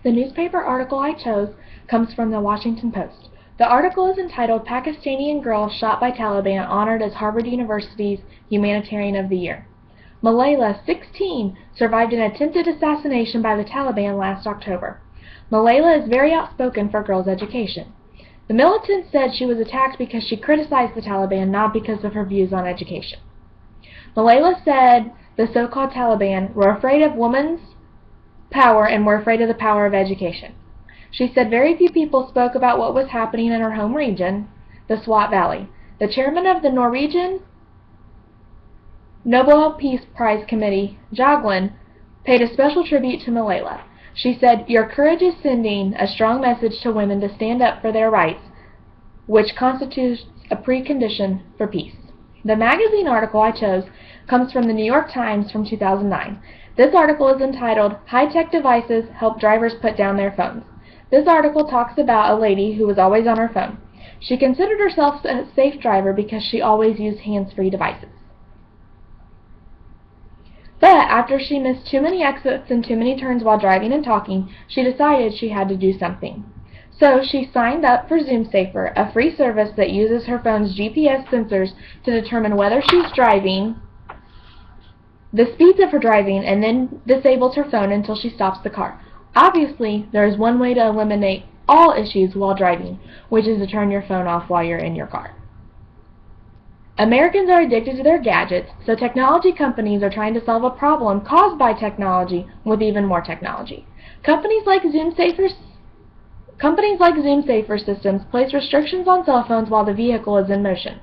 The newspaper article I chose comes from the Washington Post. The article is entitled "Pakistani Girl Shot by Taliban Honored as Harvard University's Humanitarian of the Year." Malayla, 16, survived an attempted assassination by the Taliban last October. Malayla is very outspoken for girls' education. The militant said she was attacked because she criticized the Taliban, not because of her views on education. Malayla said the so-called Taliban were afraid of women's power and were afraid of the power of education. She said very few people spoke about what was happening in her home region, the Swat Valley. The chairman of the Norwegian Nobel Peace Prize Committee, Jagland, paid a special tribute to Malayla. She said, "Your courage is sending a strong message to women to stand up for their rights, which constitutes a precondition for peace." The magazine article I chose comes from the New York Times from 2009. This article is entitled "High-Tech Devices Help Drivers Put Down Their Phones." This article talks about a lady who was always on her phone. She considered herself a safe driver because she always used hands-free devices. But after she missed too many exits and too many turns while driving and talking, she decided she had to do something. So she signed up for ZoomSafer, a free service that uses her phone's GPS sensors to determine whether she's driving, the speeds of her driving, and then disables her phone until she stops the car. Obviously, there is one way to eliminate all issues while driving, which is to turn your phone off while you're in your car. Americans are addicted to their gadgets, so technology companies are trying to solve a problem caused by technology with even more technology. Companies like ZoomSafer systems place restrictions on cell phones while the vehicle is in motion.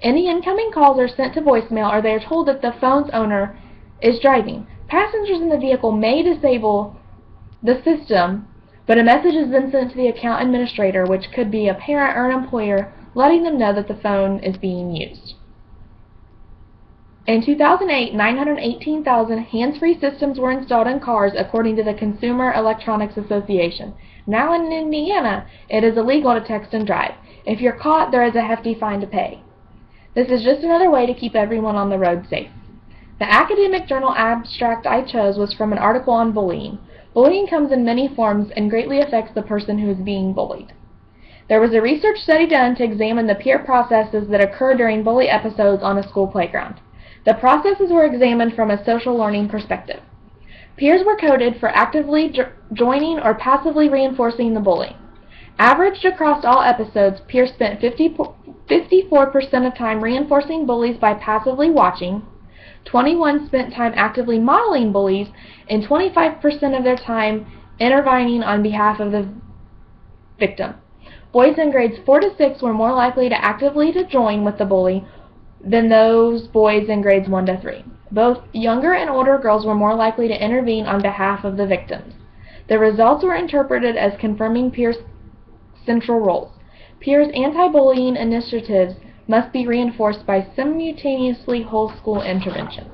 Any incoming calls are sent to voicemail, or they are told that the phone's owner is driving. Passengers in the vehicle may disable the system, but a message is then sent to the account administrator, which could be a parent or an employer, letting them know that the phone is being used. In 2008, 918,000 hands-free systems were installed in cars, according to the Consumer Electronics Association. Now in Indiana, it is illegal to text and drive. If you're caught, there is a hefty fine to pay. This is just another way to keep everyone on the road safe. The academic journal abstract I chose was from an article on bullying. Bullying comes in many forms and greatly affects the person who is being bullied. There was a research study done to examine the peer processes that occur during bully episodes on a school playground. The processes were examined from a social learning perspective. Peers were coded for actively joining or passively reinforcing the bully. Averaged across all episodes, peers spent 54% of time reinforcing bullies by passively watching, 21 spent time actively modeling bullies, and 25% of their time intervening on behalf of the victim. Boys in grades 4 to 6 were more likely to actively join with the bully than those boys in grades 1 to 3. Both younger and older girls were more likely to intervene on behalf of the victims. The results were interpreted as confirming peers' central roles. Peers' anti-bullying initiatives must be reinforced by simultaneously whole school interventions.